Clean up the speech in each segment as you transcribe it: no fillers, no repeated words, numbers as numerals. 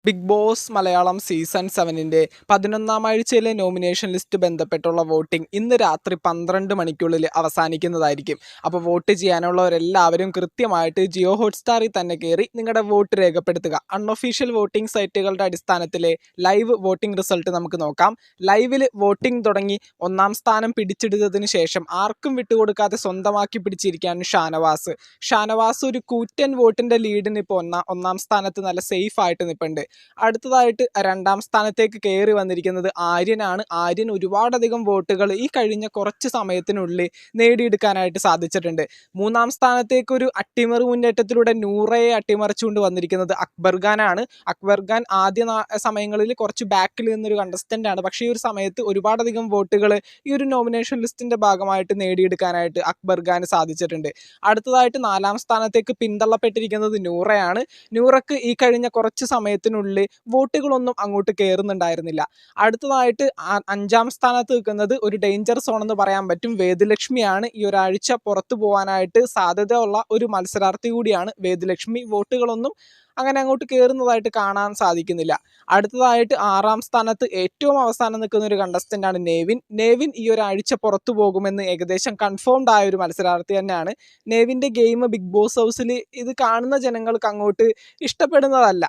Big boss Malayalam season 7-ന്റെ 11-ാം ആഴ്ചയിലെ nomination list ബന്ധപ്പെട്ടുള്ള voting ഇന്ന് രാത്രി 12 മണിക്കുള്ളിൽ അവസാനിക്കുന്നതായിരിക്കും. അപ്പോൾ വോട്ട് ചെയ്യാനുള്ളവരെല്ലാവരും കൃത്യമായിട്ട് ജിയോ ഹോട്ട്സ്റ്റാറിൽ തന്നെ കയറി നിങ്ങളുടെ വോട്ട് രേഖപ്പെടുത്തുക. അൺഒഫീഷ്യൽ വോട്ടിംഗ് സൈറ്റുകളുടെ അടിസ്ഥാനത്തിലെ ലൈവ് വോട്ടിംഗ് റിസൾട്ട് നമുക്ക് നോക്കാം. ലൈവിൽ വോട്ടിംഗ് തുടങ്ങി 1-ാം സ്ഥാനം പിടിച്ചെടുത്തതിന് ശേഷം ആർക്കും വിട്ടുകൊടുക്കാതെ സ്വന്തമാക്കി പിടിച്ചിരിക്കുകയാണ് ഷാനവാസ് ഒരു കൂറ്റൻ വോട്ടിൻ്റെ ലീഡിന് ഇപ്പോൾ ഒന്നാം സ്ഥാനത്ത് നല്ല സേഫ് ആയിട്ട് നിൽപ്പുണ്ട്. അടുത്തതായിട്ട് 2-ാം സ്ഥാനത്തേക്ക് കയറി വന്നിരിക്കുന്നത് ആര്യനാണ്. ആര്യൻ ഒരുപാടധികം വോട്ടുകൾ ഈ കഴിഞ്ഞ കുറച്ച് സമയത്തിനുള്ളിൽ നേടിയെടുക്കാനായിട്ട് സാധിച്ചിട്ടുണ്ട്. 3-ാം സ്ഥാനത്തേക്ക് ഒരു അട്ടിമറി മുന്നേറ്റത്തിലൂടെ നൂറയെ അട്ടിമറിച്ചുകൊണ്ട് വന്നിരിക്കുന്നത് അക്ബർ ഖാനാണ്. അക്ബർ ഖാൻ ആദ്യ സമയങ്ങളിൽ കുറച്ച് ബാക്കിൽ നിന്നൊരു കണ്ടസ്റ്റൻ്റ് ആണ്. പക്ഷേ ഈ ഒരു സമയത്ത് ഒരുപാടധികം വോട്ടുകൾ ഈ ഒരു നോമിനേഷൻ ലിസ്റ്റിൻ്റെ ഭാഗമായിട്ട് നേടിയെടുക്കാനായിട്ട് അക്ബർ ഖാന് സാധിച്ചിട്ടുണ്ട്. അടുത്തതായിട്ട് 4-ാം സ്ഥാനത്തേക്ക് പിന്തള്ളപ്പെട്ടിരിക്കുന്നത് നൂറയാണ്. നൂറക്ക് ഈ കഴിഞ്ഞ കുറച്ച് സമയത്തിനുള്ളിൽ വോട്ടുകളൊന്നും അങ്ങോട്ട് കയറുന്നുണ്ടായിരുന്നില്ല. അടുത്തതായിട്ട് 5-ാം സ്ഥാനത്ത് നിൽക്കുന്നത് ഒരു ഡേഞ്ചർ സോൺ എന്ന് പറയാൻ പറ്റും. വേദലക്ഷ്മിയാണ്. ഈ ഒരാഴ്ച പുറത്തു പോകാനായിട്ട് സാധ്യതയുള്ള ഒരു മത്സരാർത്ഥി കൂടിയാണ് വേദലക്ഷ്മി. വോട്ടുകളൊന്നും അങ്ങനെ അങ്ങോട്ട് കയറുന്നതായിട്ട് കാണാൻ സാധിക്കുന്നില്ല. അടുത്തതായിട്ട് 6-ാം സ്ഥാനത്ത് ഏറ്റവും അവസാനം നിൽക്കുന്ന ഒരു കണ്ടസ്റ്റൻ്റ് ആണ് നെവിൻ ഈ ഒരാഴ്ച പുറത്തു പോകുമെന്ന് ഏകദേശം കൺഫേംഡ് ആയ ഒരു മത്സരാർത്ഥി തന്നെയാണ്. നെവിൻ്റെ ഗെയിം ബിഗ് ബോസ് ഹൗസിൽ ഇത് കാണുന്ന ജനങ്ങൾക്ക് അങ്ങോട്ട് ഇഷ്ടപ്പെടുന്നതല്ല.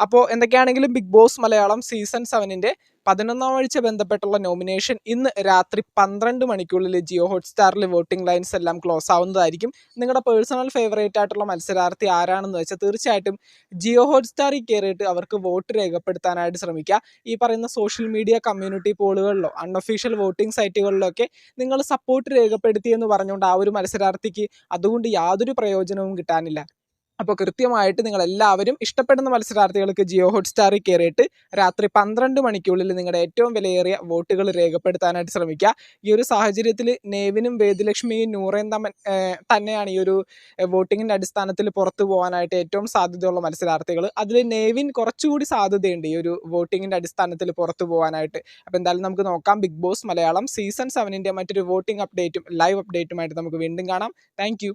അപ്പോൾ എന്തൊക്കെയാണെങ്കിലും ബിഗ് ബോസ് മലയാളം സീസൺ 7-ന്റെ 11-ാം ആഴ്ച ബന്ധപ്പെട്ടുള്ള നോമിനേഷൻ ഇന്ന് രാത്രി 12 മണിക്കുള്ളിൽ ജിയോ ഹോട്ട്സ്റ്റാറിൽ വോട്ടിംഗ് ലൈൻസ് എല്ലാം ക്ലോസ് ആവുന്നതായിരിക്കും. നിങ്ങളുടെ പേഴ്സണൽ ഫേവറേറ്റ് ആയിട്ടുള്ള മത്സരാർത്ഥി ആരാണെന്ന് വെച്ചാൽ തീർച്ചയായിട്ടും ജിയോ ഹോട്ട്സ്റ്റാറിൽ കയറിയിട്ട് അവർക്ക് വോട്ട് രേഖപ്പെടുത്താനായിട്ട് ശ്രമിക്കുക. ഈ പറയുന്ന സോഷ്യൽ മീഡിയ കമ്മ്യൂണിറ്റി പോളുകളിലോ അൺഒഫീഷ്യൽ വോട്ടിംഗ് സൈറ്റുകളിലോ ഒക്കെ നിങ്ങൾ സപ്പോർട്ട് രേഖപ്പെടുത്തിയെന്ന് പറഞ്ഞുകൊണ്ട് ആ ഒരു മത്സരാർത്ഥിക്ക് അതുകൊണ്ട് യാതൊരു പ്രയോജനവും കിട്ടാനില്ല. അപ്പോൾ കൃത്യമായിട്ട് നിങ്ങളെല്ലാവരും ഇഷ്ടപ്പെടുന്ന മത്സരാർത്ഥികൾക്ക് ജിയോ ഹോട്ട്സ്റ്റാറിൽ കയറിയിട്ട് രാത്രി 12 മണിക്കുള്ളിൽ നിങ്ങളുടെ ഏറ്റവും വിലയേറിയ വോട്ടുകൾ രേഖപ്പെടുത്താനായിട്ട് ശ്രമിക്കുക. ഈ ഒരു സാഹചര്യത്തിൽ നെവിനും വേദലക്ഷ്മിയും നൂറയും തന്നെയാണ് ഈ ഒരു വോട്ടിങ്ങിൻ്റെ അടിസ്ഥാനത്തിൽ പുറത്തു പോകാനായിട്ട് ഏറ്റവും സാധ്യതയുള്ള മത്സരാർത്ഥികൾ. അതിൽ നെവിൻ കുറച്ചുകൂടി സാധ്യതയുണ്ട് ഈ ഒരു വോട്ടിങ്ങിൻ്റെ അടിസ്ഥാനത്തിൽ പുറത്തു പോകാനായിട്ട്. അപ്പോൾ എന്തായാലും നമുക്ക് നോക്കാം. ബിഗ് ബോസ് മലയാളം സീസൺ 7-ന്റെ മറ്റൊരു വോട്ടിംഗ് അപ്ഡേറ്റും ലൈവ് അപ്ഡേറ്റുമായിട്ട് നമുക്ക് വീണ്ടും കാണാം. താങ്ക്